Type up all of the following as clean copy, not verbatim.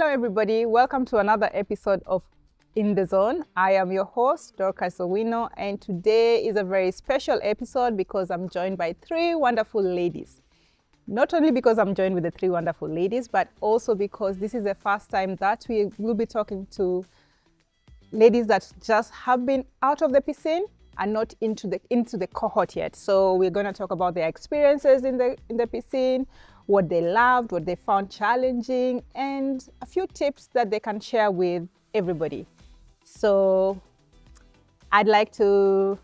everybody. Welcome to another episode of In the Zone. I am your host, Dorcas Owino, and today is a very special episode because I'm joined by three wonderful ladies. Not only because I'm joined with the three wonderful ladies, but also because this is the first time that we will be talking to ladies that just have been out of the piscine and not into the cohort yet. So we're going to talk about their experiences in the piscine, what they loved, what they found challenging, and a few tips that they can share with everybody. So I'd like to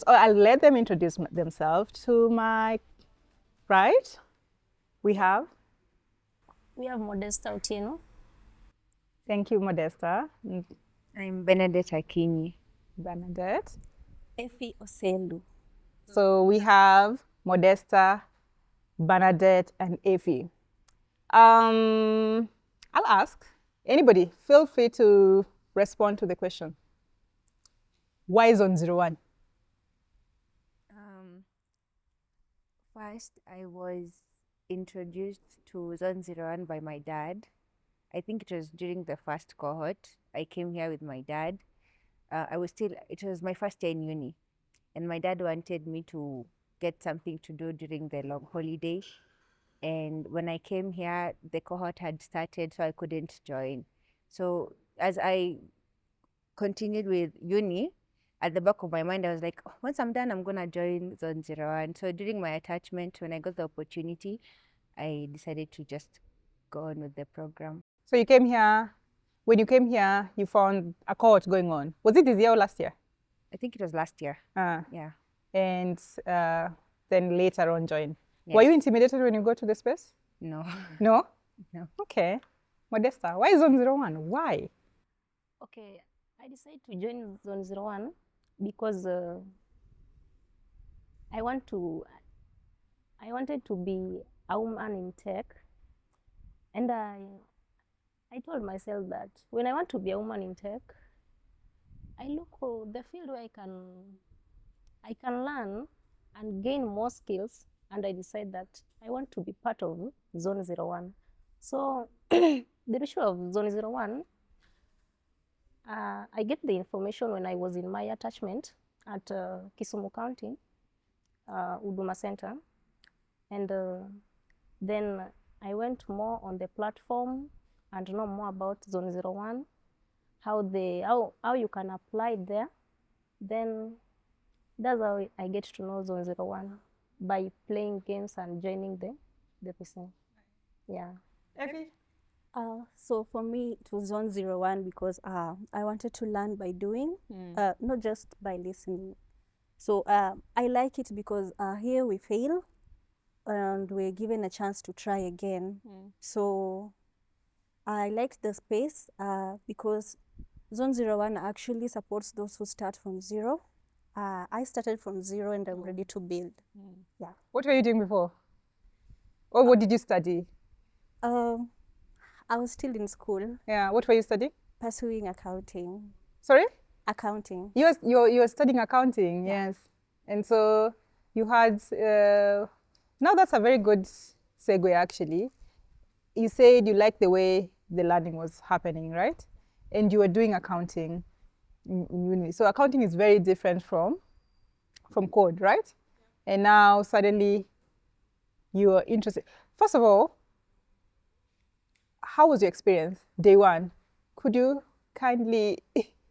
I'll let them introduce themselves. To my right, we have Modesta Otieno. Thank you, Modesta. I'm Bernadette Akinyi. Bernadette. Effie Oselu. So we have Modesta, Bernadette, and Effie. I'll ask anybody, feel free to respond to the question. Why Zone01? First, I was introduced to Zone01 by my dad. I think it was during the first cohort. I came here with my dad. It was my first year in uni, and my dad wanted me to get something to do during the long holiday. And when I came here, the cohort had started, so I couldn't join. So as I continued with uni, at the back of my mind, I was like, once I'm done, I'm going to join Zone01. So during my attachment, when I got the opportunity, I decided to just go on with the program. So you came here, when you came here, you found a cohort going on. Was it this year or last year? I think it was last year. Yeah. And then later on joined. Yes. Were you intimidated when you go to the space? No. No? No. Okay. Modesta, why Zone01? Why? Okay, I decided to join Zone01 because I wanted to be a woman in tech, and I told myself that when I want to be a woman in tech, I look for the field where I can learn and gain more skills, and I decided that I want to be part of Zone01. So the issue of Zone01, I get the information when I was in my attachment at Kisumu County, Huduma Center, and then I went more on the platform and know more about Zone01, how you can apply there. Then that's how I get to know Zone01, by playing games and joining the piscine. Yeah. Effie? So for me, it was Zone01 because I wanted to learn by doing, not just by listening. So I like it because here we fail and we're given a chance to try again. So I liked the space because Zone01 actually supports those who start from zero. I started from zero and I'm ready to build. Yeah. What were you doing before? Or what did you study? I was still in school. Yeah, what were you studying? Pursuing accounting. Sorry? Accounting. You were studying accounting, Yeah. yes. And so you had, now that's a very good segue actually. You said you liked the way the learning was happening, right? And you were doing accounting in uni. So accounting is very different from code, right? Yeah. And now suddenly you are interested. First of all, how was your experience day one? Could you kindly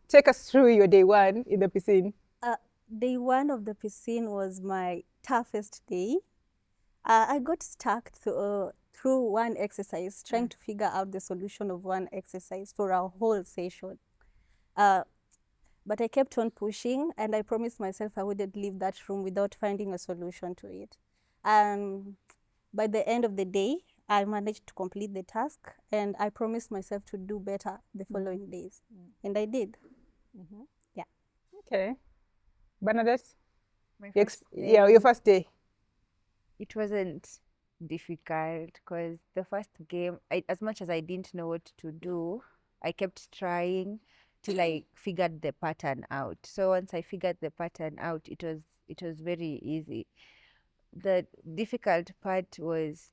take us through your day one in the piscine? Day one of the piscine was my toughest day. I got stuck through one exercise, trying to figure out the solution of one exercise for our whole session. But I kept on pushing, and I promised myself I wouldn't leave that room without finding a solution to it. By the end of the day, I managed to complete the task, and I promised myself to do better the following days. And I did. Yeah. Okay. Bernadette? Your first day. It wasn't difficult because the first game, as much as I didn't know what to do, I kept trying till I figured the pattern out. So once I figured the pattern out, it was very easy. The difficult part was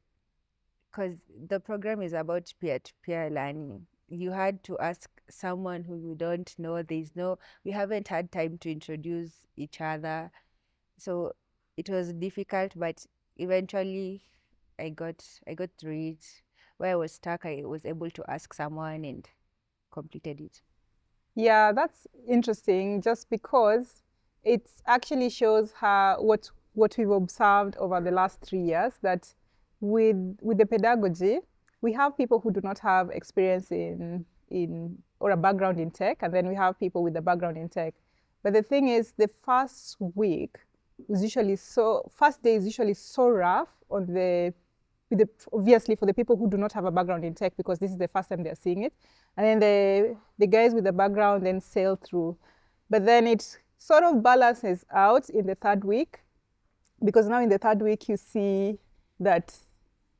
because the program is about peer-to-peer learning. You had to ask someone who you don't know. We haven't had time to introduce each other. So it was difficult, but eventually I got through it. Where I was stuck, I was able to ask someone and completed it. Yeah, that's interesting just because it actually shows how what we've observed over the last 3 years, that with the pedagogy, we have people who do not have experience in or a background in tech, and then we have people with a background in tech. But the thing is, the first day is usually so rough on obviously for the people who do not have a background in tech, because this is the first time they're seeing it. And then the guys with the background then sail through. But then it sort of balances out in the third week, because now in the third week you see that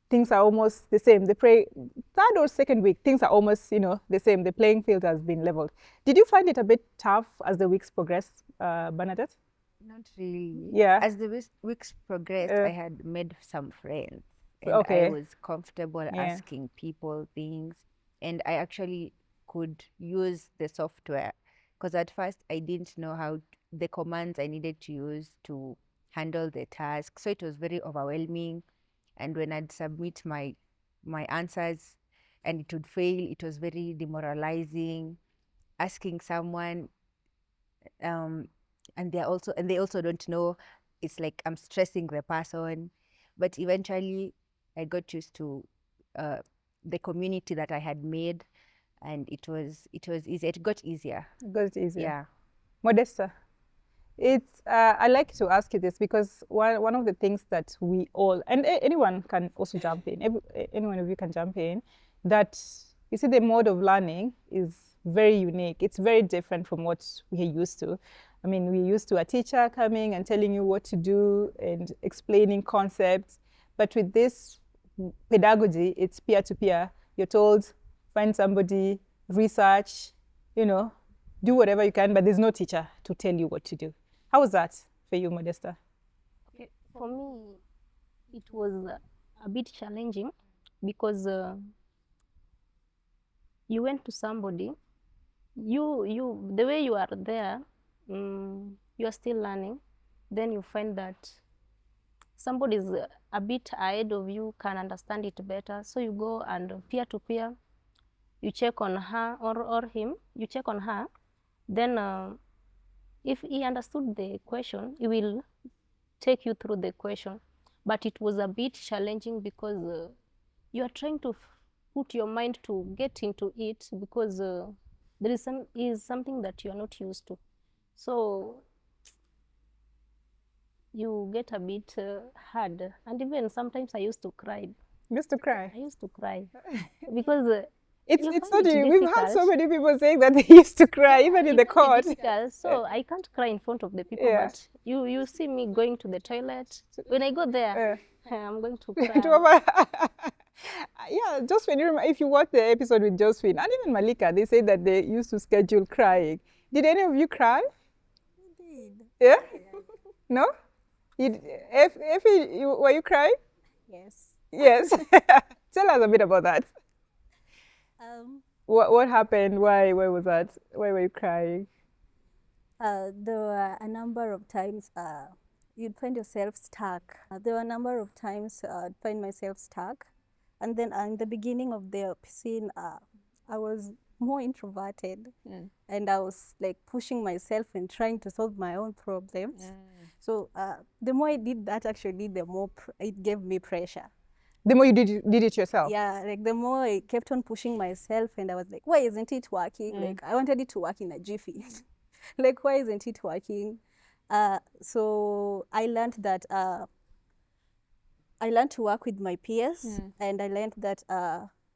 things are almost the same. Third or second week, things are almost the same. The playing field has been leveled. Did you find it a bit tough as the weeks progressed, Bernadette? Not really. Yeah. As the weeks progressed, I had made some friends. And Okay. I was comfortable asking people things. And I actually could use the software. Because at first, I didn't know how the commands I needed to use to handle the task. So it was very overwhelming. And when I'd submit my answers and it would fail, it was very demoralizing. Asking someone, and they also don't know, it's like I'm stressing the person. But eventually I got used to the community that I had made, and it was easy. It got easier. It got easier. Yeah. Modesta, I like to ask you this because one of the things that we all, and anyone can also jump in, any one of you can jump in, that you see the mode of learning is very unique. It's very different from what we are used to. I mean, we're used to a teacher coming and telling you what to do and explaining concepts. But with this pedagogy, it's peer-to-peer. You're told, find somebody, research, do whatever you can, but there's no teacher to tell you what to do. How was that for you, Modesta? Okay, for me, it was a bit challenging because you went to somebody, the way you are there, you are still learning. Then you find that somebody is a bit ahead of you, can understand it better. So you go and peer to peer, you check on her or him, you check on her. Then if he understood the question, he will take you through the question. But it was a bit challenging because you are trying to put your mind to get into it, because there is something that you are not used to. So you get a bit hard. And even sometimes I used to cry. You used to cry? I used to cry because it's not you. We've had so many people saying that they used to cry, even in the court. So I can't cry in front of the people, but you see me going to the toilet. When I go there, I'm going to cry. Yeah, Josephine, if you watch the episode with Josephine and even Malika, they say that they used to schedule crying. Did any of you cry? I did. Yeah? No? Effie, were you crying? Yes. Yes. Tell us a bit about that. What happened? Why was that? Why were you crying? There were a number of times you'd find yourself stuck. There were a number of times I'd find myself stuck. And then in the beginning of the Piscine, I was more introverted. And I was like pushing myself and trying to solve my own problems. So the more I did that, actually, the more it gave me pressure. The more you did it yourself? Yeah, like the more I kept on pushing myself, and I was like, why isn't it working? Like, I wanted it to work in a jiffy. Like, why isn't it working? So I learned that I learned to work with my peers, and I learned that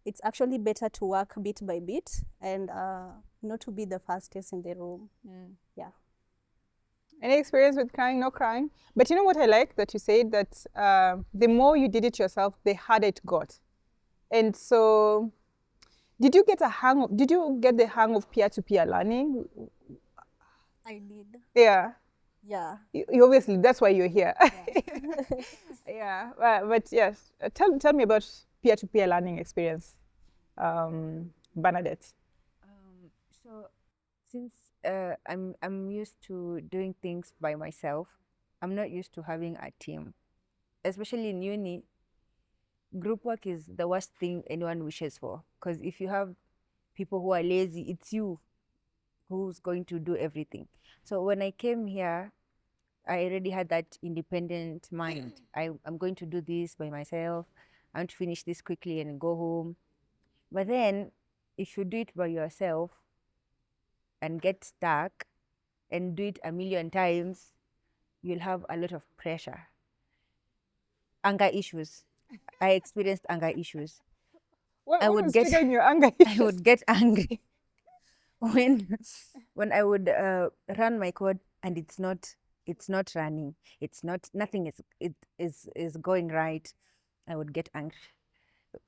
it's actually better to work bit by bit and not to be the fastest in the room. Yeah. Any experience with crying? No crying? But you know what I like that you said, that the more you did it yourself, the harder it got. And so, did you get the hang of peer-to-peer learning? I did. Yeah. Yeah. You obviously, that's why you're here. Yeah. But yes, tell me about peer-to-peer learning experience, Bernadette? So since I'm used to doing things by myself, I'm not used to having a team. Especially in uni, group work is the worst thing anyone wishes for. Because if you have people who are lazy, it's you who's going to do everything. So when I came here, I already had that independent mind. I'm going to do this by myself. I want to finish this quickly and go home. But then, if you do it by yourself and get stuck and do it a million times, you'll have a lot of pressure. Anger issues. I experienced anger issues. What I was would get triggering your anger I issues? would get angry when I would run my code and it's not running. It's not nothing is going right. I would get angry.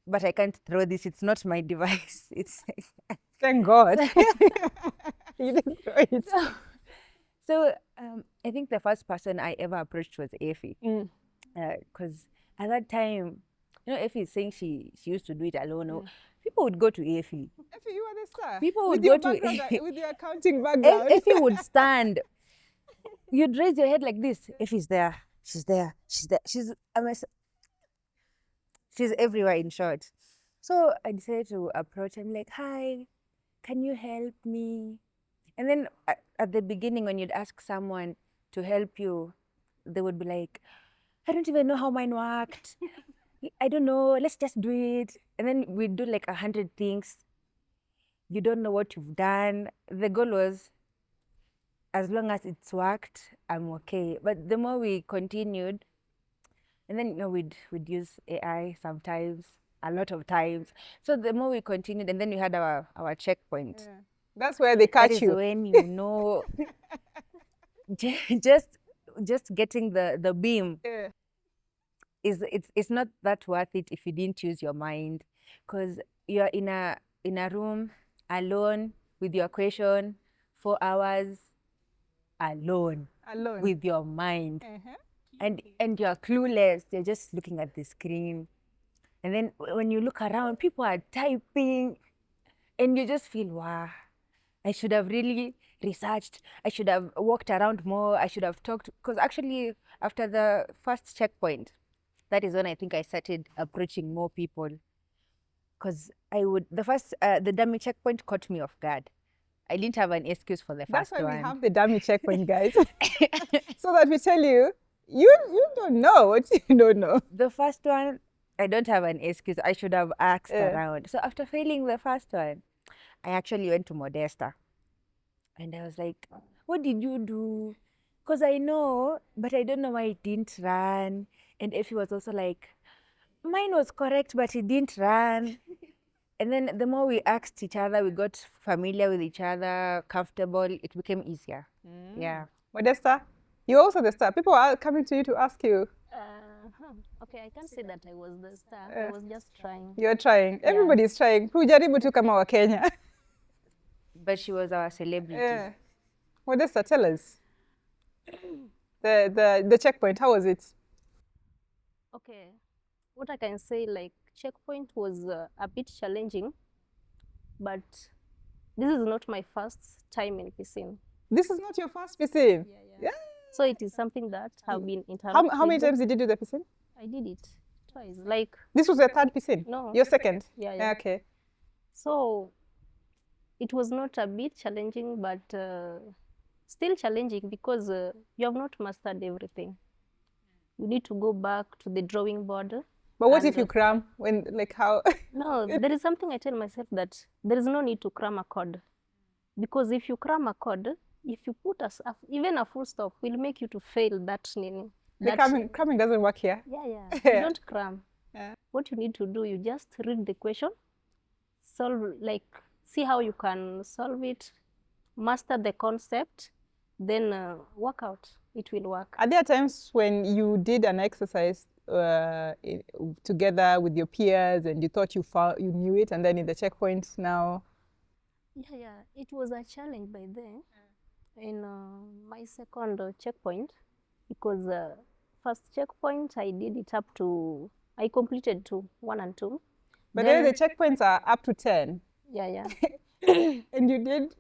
But I can't throw this. It's not my device. It's Thank God. You didn't throw it. so I think the first person I ever approached was Effie. Mm. Because at that time, Effie is saying she used to do it alone. No, people would go to Effie. Effie, you are the star. People with would your go to background, with your accounting background. Effie would stand. You'd raise your head like this. Effie's there. She's there. She's there. She's everywhere, in short. So I decided to approach. I'm like, hi, can you help me? And then at the beginning, when you'd ask someone to help you, they would be like, I don't even know how mine worked. I don't know. Let's just do it. And then we'd do like 100 things. You don't know what you've done. The goal was, as long as it's worked, I'm okay. But the more we continued, and then we'd use AI sometimes, a lot of times. So the more we continued, and then we had our checkpoint. Yeah. That's where they That catch is you. when you know just getting the beam Yeah. it's not that worth it if you didn't use your mind, because you're in a room alone with your question 4 hours alone with your mind. And you're clueless. You're just looking at the screen, and then when you look around, people are typing, and you just feel, wow, I should have really researched. I should have walked around more. I should have talked, because actually after the first checkpoint, that is when I think I started approaching more people, because the dummy checkpoint caught me off guard. I didn't have an excuse for the That's first why one. we have the dummy checkpoint, guys. So that we tell you, you don't know what you don't know. The first one, I don't have an excuse. I should have asked around. So after failing the first one, I actually went to Modesta. And I was like, what did you do? Because I know, but I don't know why it didn't run. And Effie was also like, mine was correct, but it didn't run. And then the more we asked each other, we got familiar with each other, comfortable, it became easier. Yeah. Modesta, you're also the star. People are coming to you to ask you. Okay, I can't say that I was the star. I was just trying. You're trying. Everybody's trying. Tujaribu tu kama wa Kenya. But she was our celebrity. Yeah. Modesta, tell us. The checkpoint, how was it? Okay, what I can say, like, checkpoint was a bit challenging, but this is not my first time in Piscine. This is not your first Piscine? Yeah. So it is something that have been interacting. How many times did you do the Piscine? I did it twice. Like, this was your third Piscine? No. Your second? Yeah. Okay. So it was not a bit challenging, but still challenging, because you have not mastered everything. You need to go back to the drawing board. But what if you cram? When, like, how? No, there is something I tell myself, that there is no need to cram a code. Because if you cram a code, if you put even a full stop, will make you to fail that meaning. Cramming doesn't work here. Yeah. You don't cram. Yeah. What you need to do, you just read the question, see how you can solve it, master the concept, then work out. It will work. Are there times when you did an exercise together with your peers and you thought you knew it, and then in the checkpoints now? Yeah. It was a challenge by then. In my second checkpoint, because first checkpoint I did it up to I completed 2, 1 and 2. But Then- then the checkpoints are up to 10. Yeah. And you did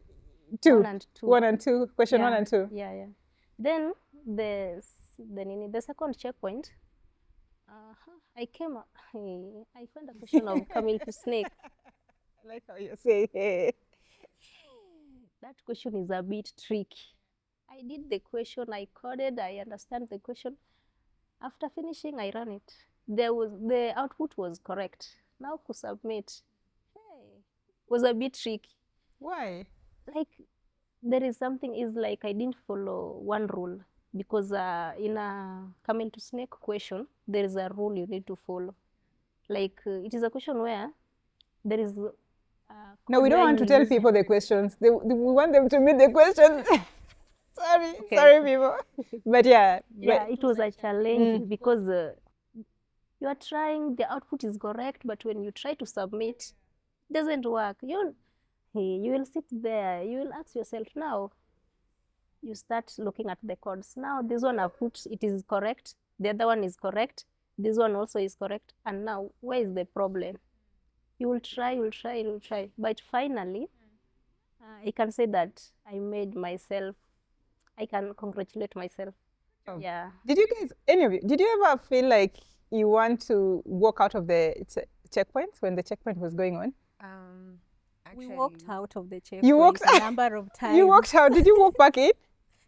2. 1 and 2. 1 and 2. Question 1 Yeah, and 2. Yeah. Then the second checkpoint, I came up, I found a question of camel to snake. I like how you say hey. That question is a bit tricky. I did the question, I coded, I understand the question. After finishing, I ran it. The output was correct. Now to submit, was a bit tricky. Why? Like, there is something is like I didn't follow one rule, because in a camel to snake question, there is a rule you need to follow. Like, it is a question where there is No, we don't want to tell people the questions. We want them to meet the questions. Sorry, people. But yeah. It was a challenge because you are trying, the output is correct, but when you try to submit, it doesn't work. You will sit there, you will ask yourself, now you start looking at the codes. Now this one I've put, it is correct, the other one is correct, this one also is correct, and now where is the problem? You will try, but finally I can say that I made myself, I can congratulate myself. Oh. Yeah. Did you guys, any of you, did you ever feel like you want to walk out of the checkpoints when the checkpoint was going on? We walked out of the checkpoint You walked a number of times. You walked out. Did you walk back in?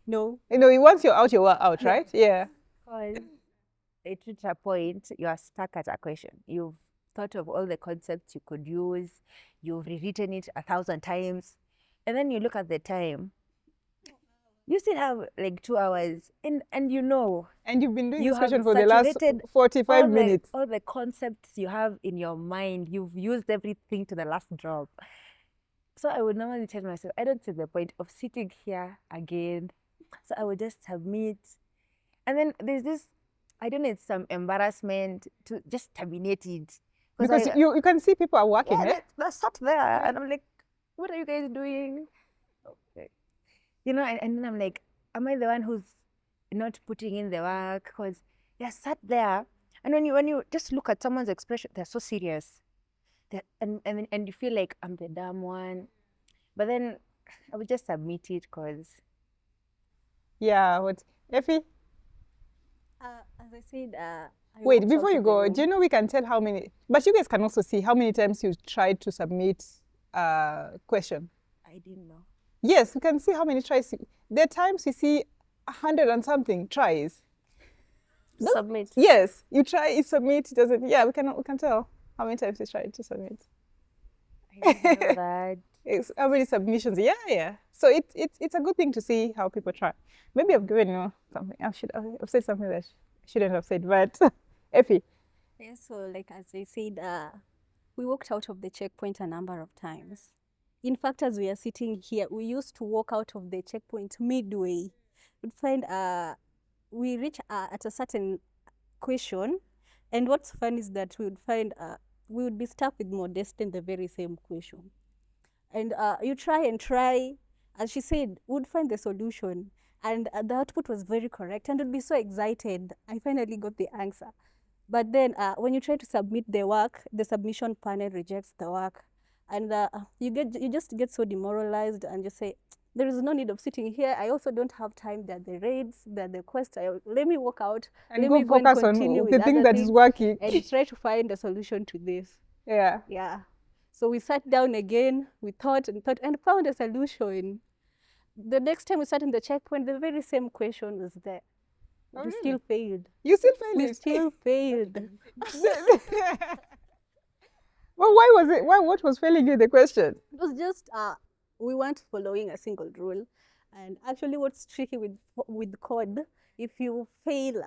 No. Once you're out, you're out, right? Yeah. It reached a point you are stuck at a question. You've thought of all the concepts you could use. You've rewritten it 1,000 times. And then you look at the time. You still have like 2 hours. And you know. And you've been doing You this have question for the last saturated 45 minutes. All the concepts you have in your mind, you've used everything to the last drop. So I would normally tell myself, I don't see the point of sitting here again. So I would just submit. And then there's this, I don't know, it's some embarrassment to just terminate it. Because you can see people are working, yeah, eh? they're sat there. And I'm like, what are you guys doing? Okay. You know, and then I'm like, am I the one who's not putting in the work? Because they're sat there. And when you just look at someone's expression, they're so serious. And you feel like I'm the dumb one. But then I would just submit it because... Yeah, what? Effie? As I said, wait, before you go, do you know we can tell how many, but you guys can also see how many times you tried to submit a question? I didn't know. Yes, we can see how many tries. There are times we see 100 and something tries. Submit. Yes, you try, you submit, it doesn't. Yeah, we can tell how many times you tried to submit. I didn't know that. It's how many submissions. Yeah. So it's a good thing to see how people try. Maybe I've given you something. I've said something that I shouldn't have said, but Effie. Yeah, so like as I said, we walked out of the checkpoint a number of times. In fact, as we are sitting here, we used to walk out of the checkpoint midway. We'd find we reach at a certain question, and what's fun is that we would find we would be stuck with more than the very same question. And you try, as she said, would find the solution. And the output was very correct, and would be so excited. I finally got the answer. But then when you try to submit the work, the submission panel rejects the work. And you just get so demoralized and you say, there is no need of sitting here. I also don't have time. There are the raids, there are the quests. Let me walk out. And let go me focus on the thing that is working. And try to find a solution to this. Yeah. So we sat down again, we thought and found a solution. The next time we sat in the checkpoint, the very same question was there. We still failed. You still failed? We still failed. Well, why was it? What was failing you, the question? It was just, we weren't following a single rule. And actually what's tricky with code, if you fail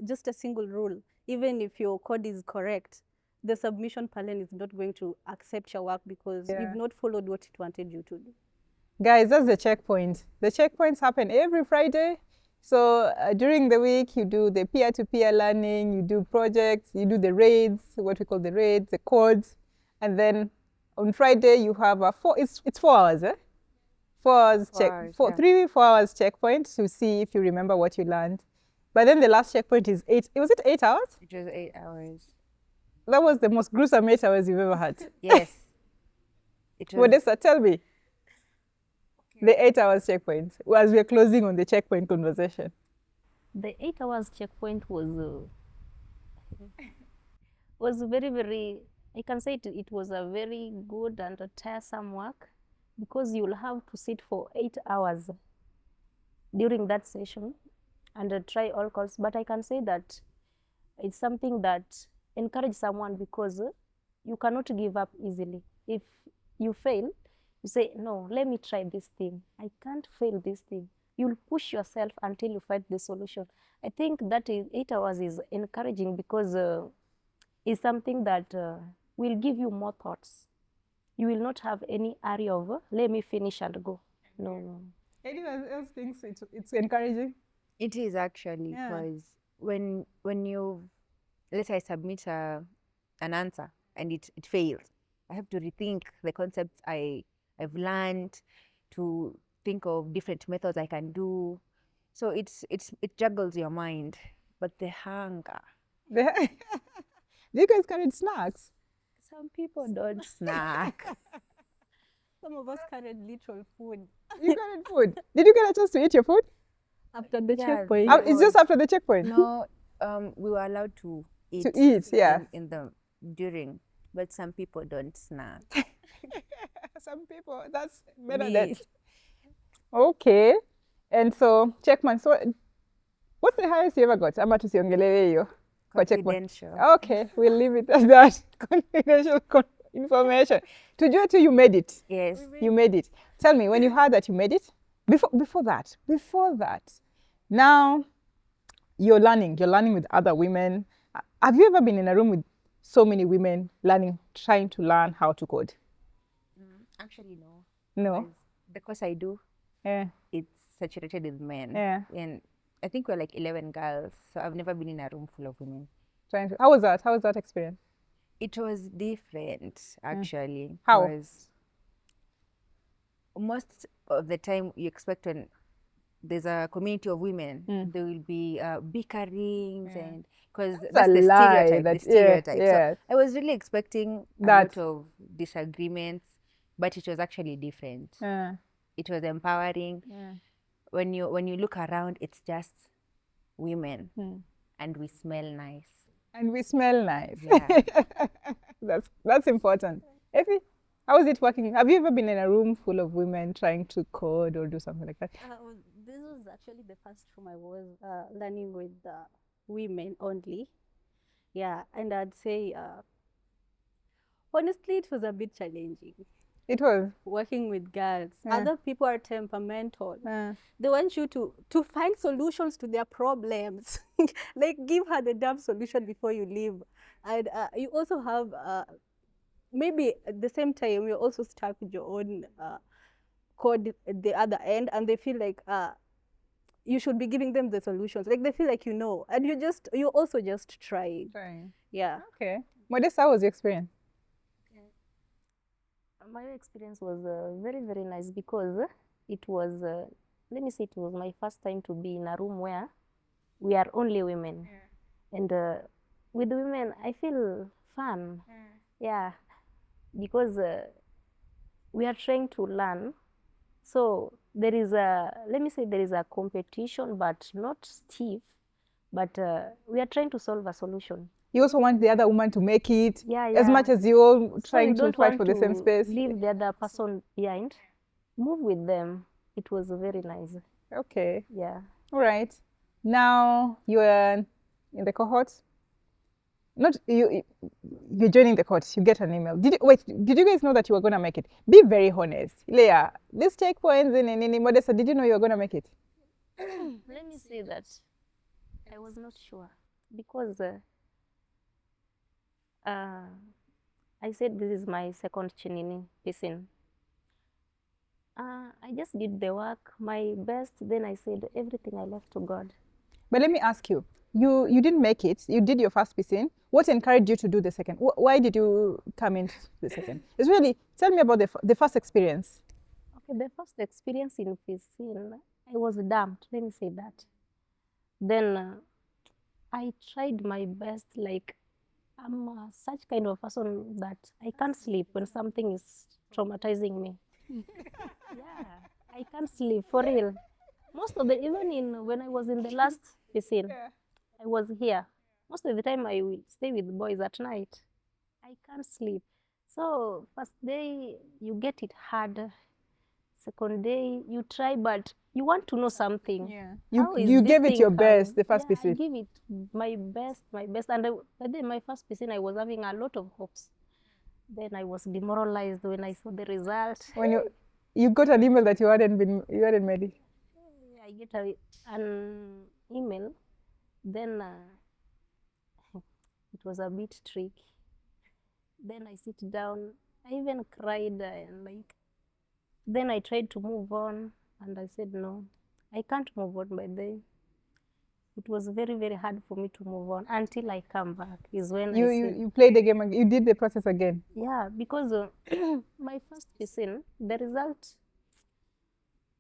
just a single rule, even if your code is correct, the submission panel is not going to accept your work because you've not followed what it wanted you to do. Guys, that's the checkpoint. The checkpoints happen every Friday. So during the week, you do the peer-to-peer learning, you do projects, you do the raids, what we call the raids, the codes. And then on Friday, you have it's 4 hours, eh? 4 hours, 4 hours checkpoint to see if you remember what you learned. But then the last checkpoint is 8. Was it 8 hours? It was 8 hours. That was the most gruesome 8 hours you've ever had. Yes. It was. Modesta, tell me. The 8 hours checkpoint, as we're closing on the checkpoint conversation. The 8 hours checkpoint was very, very, I can say it was a very good and a tiresome work, because you'll have to sit for 8 hours during that session and try all calls. But I can say that it's something that encourages someone, because you cannot give up easily. If you fail, you say, no, let me try this thing. I can't fail this thing. You'll push yourself until you find the solution. I think that 8 hours is encouraging, because it's something that will give you more thoughts. You will not have any area of, let me finish and go. No, no. Anyone else thinks it's encouraging? It is actually, Yeah. because when you, let's say I submit an answer and it fails, I have to rethink the concepts I've learned, to think of different methods I can do. So it juggles your mind, but the hunger. Do you guys carried snacks? Some people don't snack. Some of us carried literal food You carried food. Did you get a chance to eat your food? after the Yeah, checkpoint. It It's just after the checkpoint. No, we were allowed to eat. To eat, yeah. In the during, but some people don't snack. Some people, that's better Me. than. Okay. And so, checkman, so what's the highest you ever got? Ama tusiongelele hiyo. Kwa checkpoint. Confidential. Okay, we'll leave it at that. Confidential information. Tujue tu you made it. Yes. You made it. Tell me, when you heard that you made it, before that, now you're learning with other women. Have you ever been in a room with so many women trying to learn how to code? Actually, no. No. Because the course I do, Yeah. it's saturated with men. Yeah. And I think we're like 11 girls, so I've never been in a room full of women. How was that? How was that experience? It was different, actually. How? Because most of the time you expect, when there's a community of women, there will be bickerings, and because that's a the lie, stereotype. that- The stereotype. yeah. So I was really expecting a That- lot of disagreements, but it was actually different. Yeah. It was empowering. Yeah. When you look around, it's just women, Hmm. and we smell nice. And we smell nice. Yeah. That's important. Effie, how is it working? Have you ever been in a room full of women trying to code or do something like that? This was actually the first room I was learning with women only. Yeah, and I'd say, honestly, it was a bit challenging It was. working with girls. Yeah. Other people are temperamental. Uh, They want you to find solutions to their problems. Like, give her the damn solution before you leave. And you also have, maybe at the same time, you're also stuck with your own code at the other end, and they feel like you should be giving them the solutions. Like, they feel like you know, and you're also just trying. trying. Yeah. Okay. Modesta, how was your experience? My experience was very, very nice, because it was, let me say, it was my first time to be in a room where we are only women. And with women, I feel fun. Yeah, because we are trying to learn. So there is let me say, there is a competition, but not stiff. But we are trying to solve a solution. You also want the other woman to make it, Yeah, as much as you all So trying you to don't fight want for the same to space. leave the other person behind. Move with them. It was very nice. Okay. Yeah. All right. Now you're in the cohort. Not you. You're joining the cohort. You get an email. Did you guys know that you were gonna make it? Be very honest, Leah. This checkpoints in Modesta. Did you know you were gonna make it? Let me say that I was not sure, because I said this is my second chinini Piscine. I just did the work, my best. Then I said everything I left to God. But let me ask you. You didn't make it. You did your first Piscine. What encouraged you to do the second? Why did you come into the second? It's really, tell me about the first experience. Okay, the first experience in Piscine, I was dumped. Let me say that. Then I tried my best. Like, I'm such kind of person that I can't sleep when something is traumatizing me. Yeah, I can't sleep for real. Most of the even in when I was in the last piscine, Yeah. I was here. Most of the time I will stay with boys at night. I can't sleep. So first day you get it hard. Second day you try, but you want to know something. Yeah. How is You this gave it thing your coming? best, the first Yeah, I visit. give it my best. And by then my first piscine, I was having a lot of hopes. Then I was demoralized when I saw the result. When you got an email that you hadn't made it. I get an email. Then it was a bit tricky. Then I sit down. I even cried and like. Then I tried to move on, and I said no, I can't move on by then. It was very, very hard for me to move on until I come back. Is when I said, You played the game again. You did the process again. yeah, because my first piscine, the result,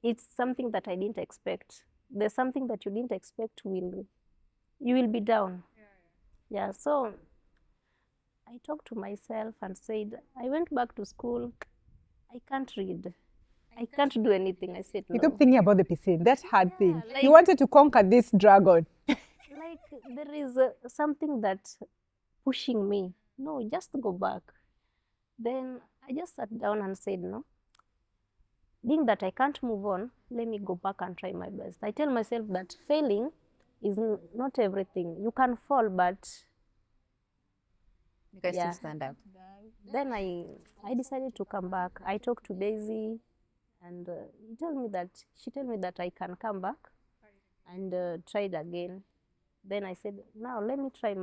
it's something that I didn't expect. There's something that you didn't expect you will be down. Yeah, so I talked to myself and said, I went back to school. I can't read. I can't do anything. I said You no. kept thinking about the piscine, that hard thing. like- You wanted to conquer this dragon. Like there is something that pushing me. No, just go back. Then I just sat down and said no. Being that I can't move on, let me go back and try my best. I tell myself that failing is not everything. You can fall, but You guys Yeah. still stand up. then I decided to come back. I talked to Daisy, and she told me that I can come back and try it again. Then I said, now let me try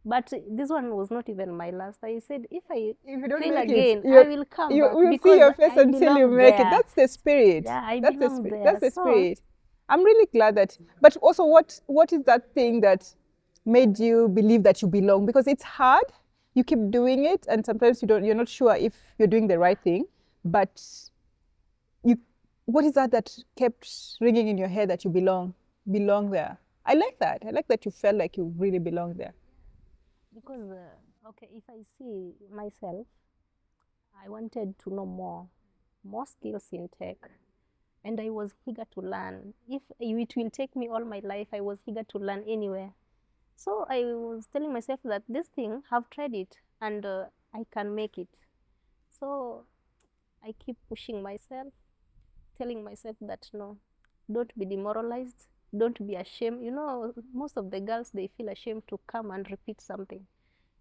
but this one was not even my last. I said, if I If you don't fail make again, it, I will come you back will see because your face I until you belong make it. there. That's the spirit. Yeah, I That's belong the there. That's the So- spirit. I'm really glad that. But also, what is that thing that made you believe that you belong? Because it's hard. You keep doing it, and sometimes you're not sure if you're doing the right thing. But you, what is that kept ringing in your head that you belong there? I like that. I like that you felt like you really belong there. Because, okay, if I see myself, I wanted to know more skills in tech. And I was eager to learn. If it will take me all my life, I was eager to learn anywhere. So I was telling myself that this thing, I've tried it and I can make it. So I keep pushing myself, telling myself that no, don't be demoralized, don't be ashamed. You know, most of the girls, they feel ashamed to come and repeat something.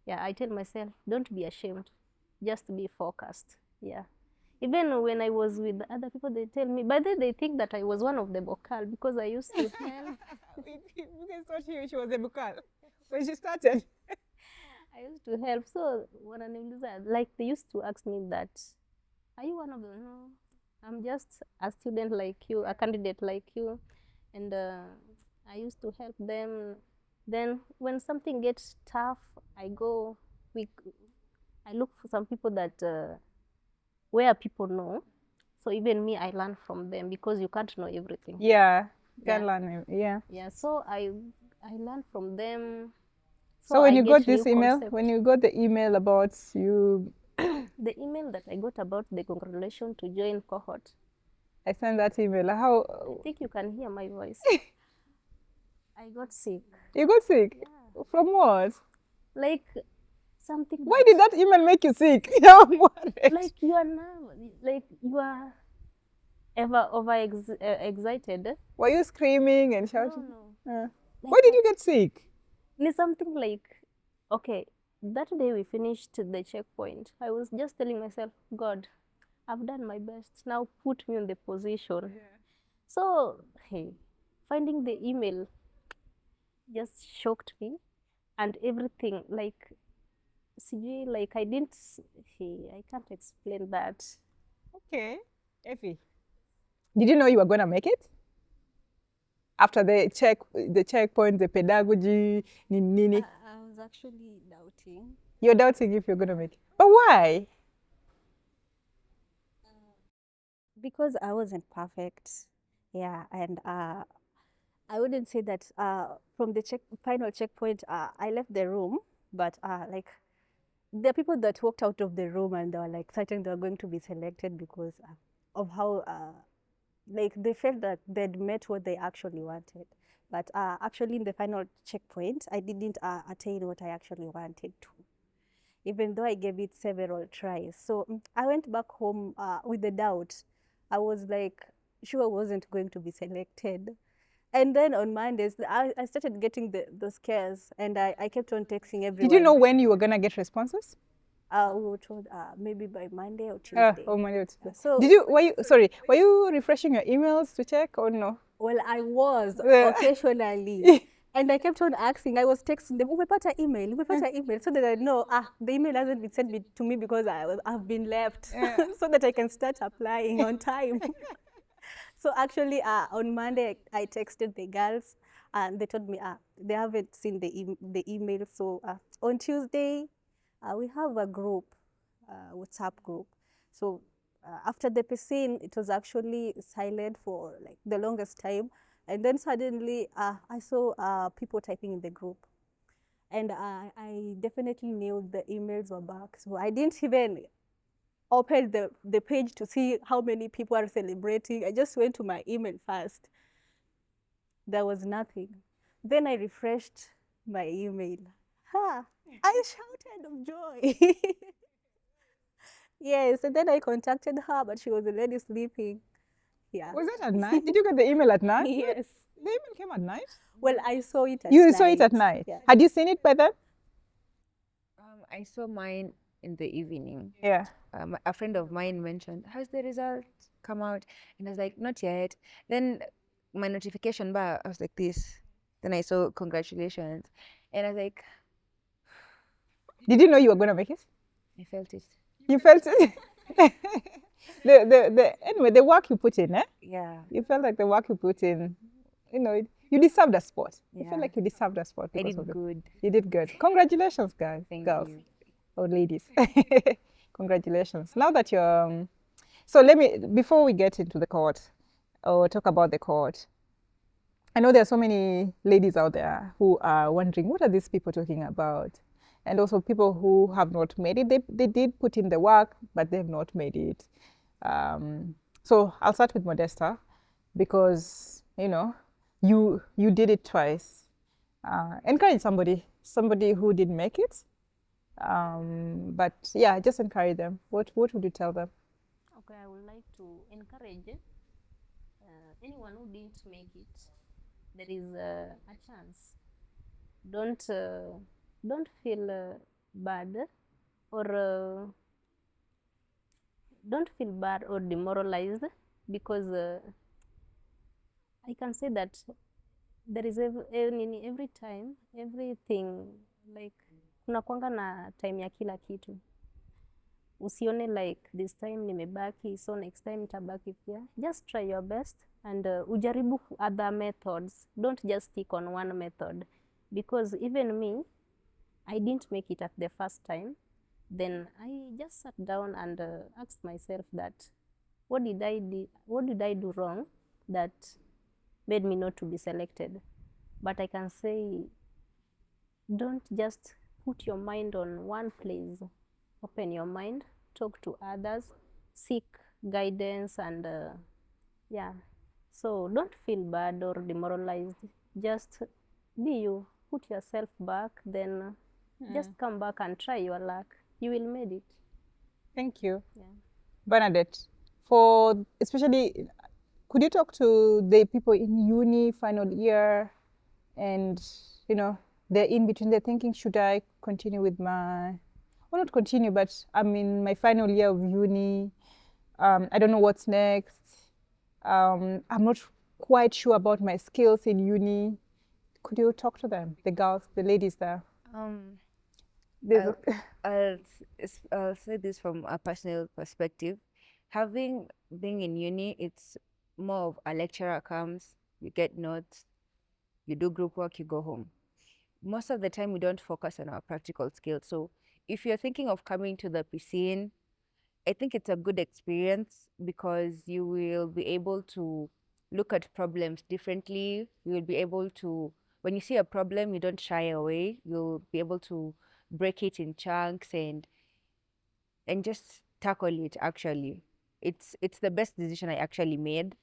Yeah, I tell myself, don't be ashamed, just be focused. Yeah. Even when I was with other people, they tell me, by then they think that I was one of the vocal because I used to help. You guys thought she was a bukal when she started. I used to help. So when I like they used to ask me that, are you one of them? No, I'm just a student like you, a candidate like you, and I used to help them. Then when something gets tough, I look for some people that where people know. So even me, I learn from them because you can't know everything. Yeah, can Yeah. learn. Yeah. Yeah. So I learn from them. So when I you get got this new email, concept. when you got the email about you, The email that I got about the congratulations to join cohort, I sent that email. I How think you can hear my voice. I got sick. you got sick? Yeah. From what? Like something. Why did that email make you sick? I'm worried. Like you are now, like you are ever excited. Were you screaming and No, shouting? no. Why did you get sick? It's something like, okay, that day we finished the checkpoint. I was just telling myself, God, I've done my best. Now put me in the position. So, hey, finding the email just shocked me and everything. Like, CG, like I didn't, I can't explain that. Okay. Effie, did you know you were going to make it? After the checkpoint, the pedagogy, nini. I was actually doubting. You're doubting if you're going to make it. But why? Because I wasn't perfect. Yeah, and I wouldn't say that from the final checkpoint, I left the room But like there are people that walked out of the room and they were like certain they were going to be selected because of how like they felt that they'd met what they actually wanted. But actually in the final checkpoint, I didn't attain what I actually wanted to, even though I gave it several tries. So I went back home with the doubt. I was like, sure I wasn't going to be selected. And then on Mondays, I started getting the scares, and I kept on texting everyone. Did you know when you were gonna get responses? We were told maybe by Monday or Tuesday. Oh, Monday. So Did you? Were you refreshing your emails to check or no? well, I was Yeah. occasionally. And I kept on asking. I was texting them, umepata email, so that I know, the email hasn't been sent to me because I've been left, so that I can start applying on time. So actually, on Monday, I texted the girls, and they told me they haven't seen the email. So on Tuesday, we have a group, WhatsApp group. So after the Piscine, it was actually silent for like the longest time. And then suddenly I saw people typing in the group. And I definitely knew the emails were back. So I didn't even open the page to see how many people are celebrating. I just went to my email first. There was nothing. Then I refreshed my email. I shouted of joy. Yes, and then I contacted her, but she was already sleeping. Yeah. Was that at night? Did you get the email at night? Yes. The email came at night. Well, I saw it at You night. saw it at night. Yeah. Had you seen it by then? I saw mine in the evening. Yeah. A friend of mine mentioned, has the result come out? And I was like, not yet. Then my notification bar, I was like this. Then I saw congratulations. And I was like, Did you know you were gonna make it? I felt it. You felt it. Anyway, the work you put in, eh? Yeah. You felt like the work you put in, you know, you deserved a spot. You felt Yeah. like you deserved a spot. I because did of it. good. You did good. Congratulations, guys. Thank girls. you. Or ladies. Congratulations. Now that you're, so let me, before we get into the court or talk about the court, I know there are so many ladies out there who are wondering, what are these people talking about? And also people who have not made it. They did put in the work, but they've not made it. So I'll start with Modesta because, you know, you did it twice. Encourage somebody who didn't make it. But yeah, just encourage them. What would you tell them? Okay, I would like to encourage anyone who didn't make it. There is a chance. Don't feel bad or don't feel bad or demoralized, because I can say that there is every time, everything, like kunakwanga na time ya kila kitu. Usione like this time nimebaki, so next time nitabaki pia. Just try your best and ujaribu other methods. Don't just stick on one method, because even me, I didn't make it at the first time. Then I just sat down and asked myself that, what did I do wrong that made me not to be selected? But I can say, don't just put your mind on one place. Open your mind, talk to others, seek guidance, and yeah. So don't feel bad or demoralized. Just be you. Put yourself back, then just come back and try your luck. You will make it. Thank you. Yeah. Bernadette, for especially, could you talk to the people in uni final year and, you know, they're in between, they're thinking, should I continue with my, well, not continue, but I'm in my final year of uni. I don't know what's next. I'm not quite sure about my skills in uni. Could you talk to them, the girls, the ladies there? There's I'll say this from a personal perspective. Being in uni, it's more of a lecturer comes, you get notes, you do group work, you go home. Most of the time, we don't focus on our practical skills. So if you're thinking of coming to the Piscine, I think it's a good experience because you will be able to look at problems differently. You will be able to, when you see a problem, you don't shy away. You'll be able to break it in chunks and just tackle it. Actually, it's the best decision I actually made.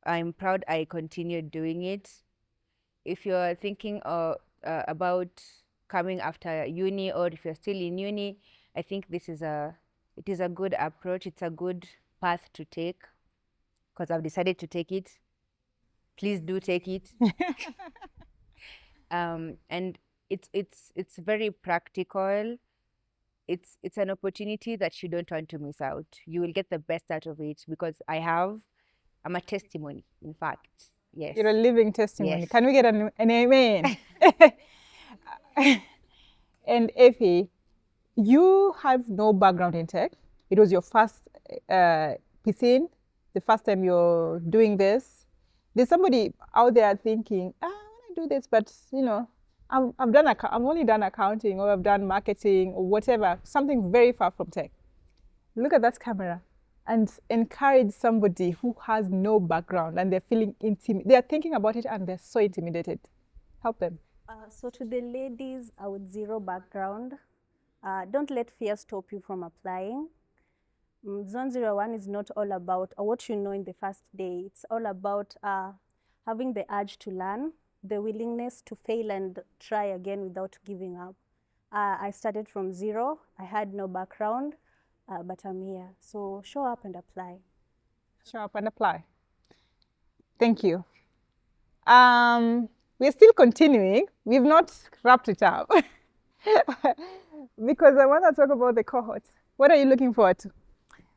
I'm proud I continued doing it. If you're thinking about coming after uni, or if you're still in uni, I think it is a good approach. It's a good path to take, because I've decided to take it. Please do take it. And it's very practical. It's an opportunity that you don't want to miss out. You will get the best out of it, because I'm a testimony, in fact. Yes. You're a living testimony. Yes. Can we get an amen? And Effie, you have no background in tech. It was your first Piscine, the first time you're doing this. There's somebody out there thinking, I want to do this, but I've only done accounting, or I've done marketing, or whatever, something very far from tech. Look at that camera and encourage somebody who has no background and they're feeling they're thinking about it and they're so intimidated. Help them. So to the ladies with zero background, don't let fear stop you from applying. Zone 01 is not all about what you know in the first day. It's all about having the urge to learn, the willingness to fail and try again without giving up. I started from zero. I had no background, but I'm here. So show up and apply. Show up and apply. Thank you. We're still continuing. We've not wrapped it up because I want to talk about the cohort. What are you looking forward to?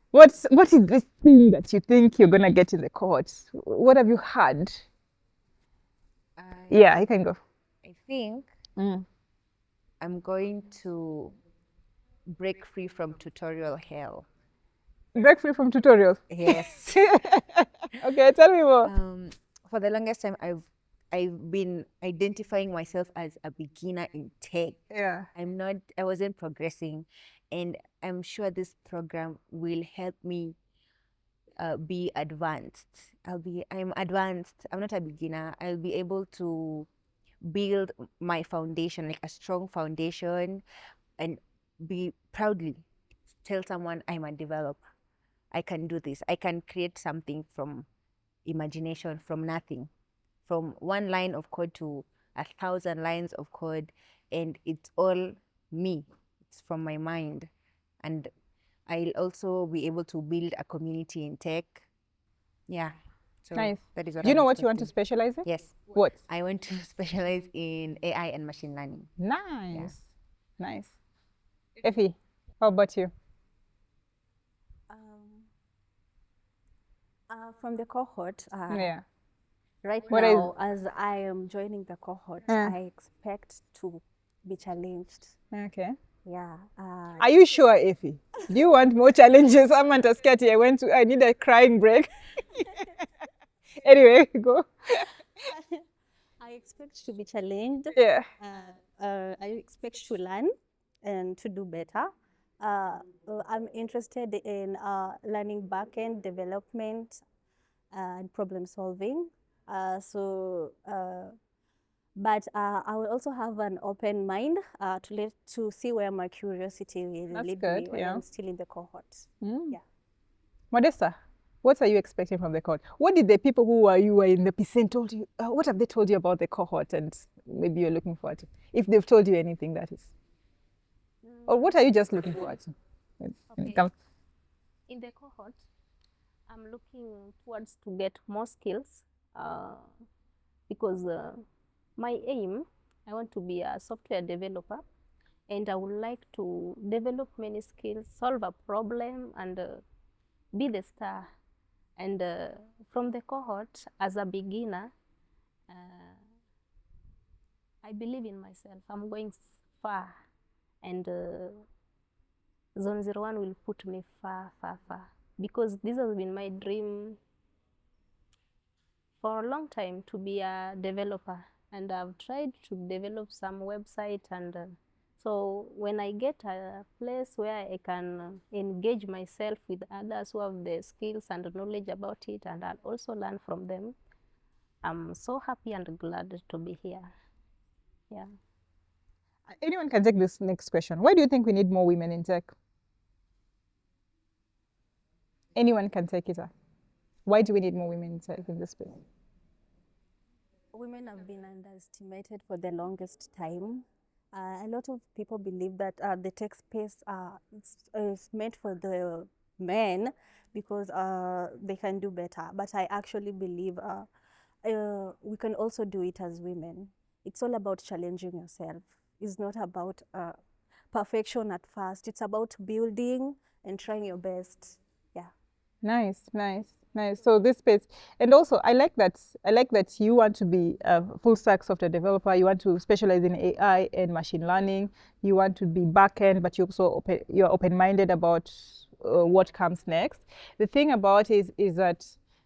What is this thing that you think you're gonna get in the cohort? What have you had? Yeah, you can go. I think I'm going to break free from tutorial hell. Break free from tutorials? Yes. Okay, tell me more. For the longest time, I've been identifying myself as a beginner in tech. Yeah. I wasn't progressing, and I'm sure this program will help me be advanced. I'm advanced. I'm not a beginner. I'll be able to build my foundation, like a strong foundation, and be proudly tell someone I'm a developer. I can do this. I can create something from imagination, from nothing, from one line of code to 1,000 lines of code, and it's all me. It's from my mind. And I'll also be able to build a community in tech. Yeah. So Nice. that is what Do you I'm know what you want to expecting. specialize in? Yes. What? I want to specialize in AI and machine learning. Nice. Nice. Effie, how about you? From the cohort, Yeah. right What is- now, as I am joining the cohort, I expect to be challenged. Okay. Yeah. Are you sure, Effie? Do you want more challenges? I'm scared. I need a crying break. Anyway, go. I expect to be challenged. Yeah. I expect to learn and to do better. I'm interested in learning back-end development and problem solving. But I will also have an open mind to see where my curiosity will That's lead good, me when yeah. I'm still in the cohort. Yeah. Modesta, what are you expecting from the cohort? What did the people who you were in the Piscine told you? What have they told you about the cohort, and maybe you're looking forward to? If they've told you anything, that is. Or what are you just looking forward to? Okay. In the cohort, I'm looking towards to get more skills because my aim, I want to be a software developer, and I would like to develop many skills, solve a problem, and be the star. And from the cohort, as a beginner, I believe in myself. I'm going far, and Zone 01 will put me far, far, far, because this has been my dream for a long time, to be a developer, and I've tried to develop some website, and so when I get a place where I can engage myself with others who have the skills and knowledge about it, and I'll also learn from them, I'm so happy and glad to be here. Yeah. Anyone can take this next question. Why do you think we need more women in tech? Anyone can take it. Why do we need more women in tech in this space? Women have been underestimated for the longest time. A lot of people believe that the tech space is meant for the men because they can do better. But I actually believe we can also do it as women. It's all about challenging yourself. It's not about perfection at first. It's about building and trying your best. Yeah. Nice, nice, nice. So this space, and also I like that. I like that you want to be a full stack software developer. You want to specialize in AI and machine learning. You want to be backend, but you're open-minded about what comes next. The thing about it is that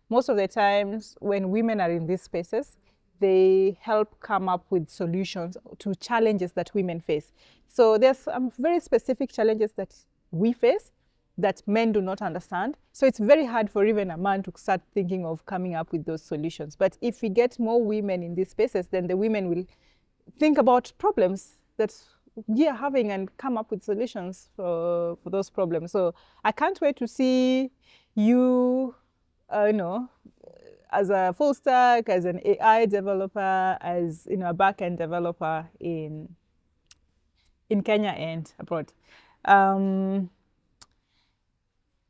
most of the times when women are in these spaces, they help come up with solutions to challenges that women face. So there's some very specific challenges that we face that men do not understand. So it's very hard for even a man to start thinking of coming up with those solutions. But if we get more women in these spaces, then the women will think about problems that we are having and come up with solutions for those problems. So I can't wait to see you, as a full stack, as an AI developer, as a back-end developer in Kenya and abroad.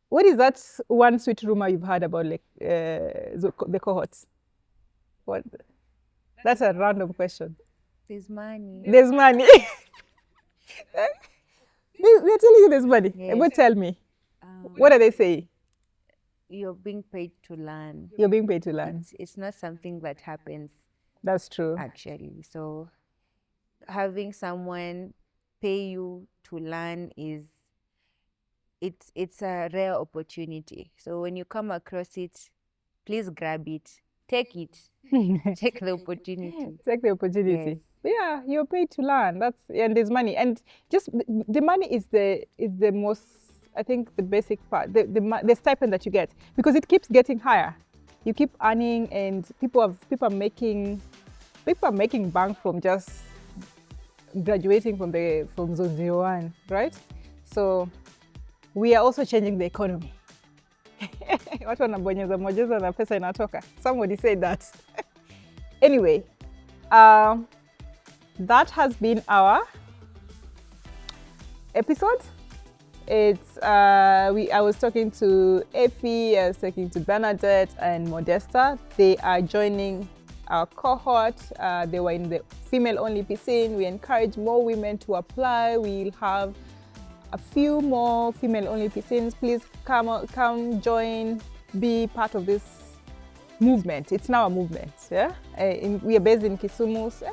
What is that one sweet rumor you've heard about, like the cohorts? What? That's a random question. There's money. There's money. They're telling you there's money. Yes. But tell me, what are they saying? You're being paid to learn. You're being paid to learn. It's not something that happens That's true. actually. So having someone pay you to learn it's a rare opportunity. So when you come across it, please grab it. Take it. Take the opportunity. Take the opportunity. Yes. Yeah, you're paid to learn. And there's money, and just the money is the most, I think, the basic part. The stipend that you get, because it keeps getting higher. You keep earning, and people are making bank from just graduating from Zone01, right? So we are also changing the economy. Watu wanabonyeza na pesa inatoka. Somebody said that. Anyway, that has been our episode. I was talking to Effie, I was talking to Bernadette and Modesta. They are joining our cohort. They were in the female-only Piscine. We encourage more women to apply. We'll have a few more female-only Piscines. Please come join, be part of this movement. It's now a movement. Yeah, we are based in Kisumu. So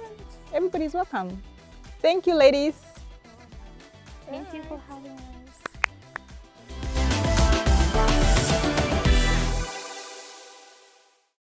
everybody's welcome. Thank you, ladies. Thank you for having us.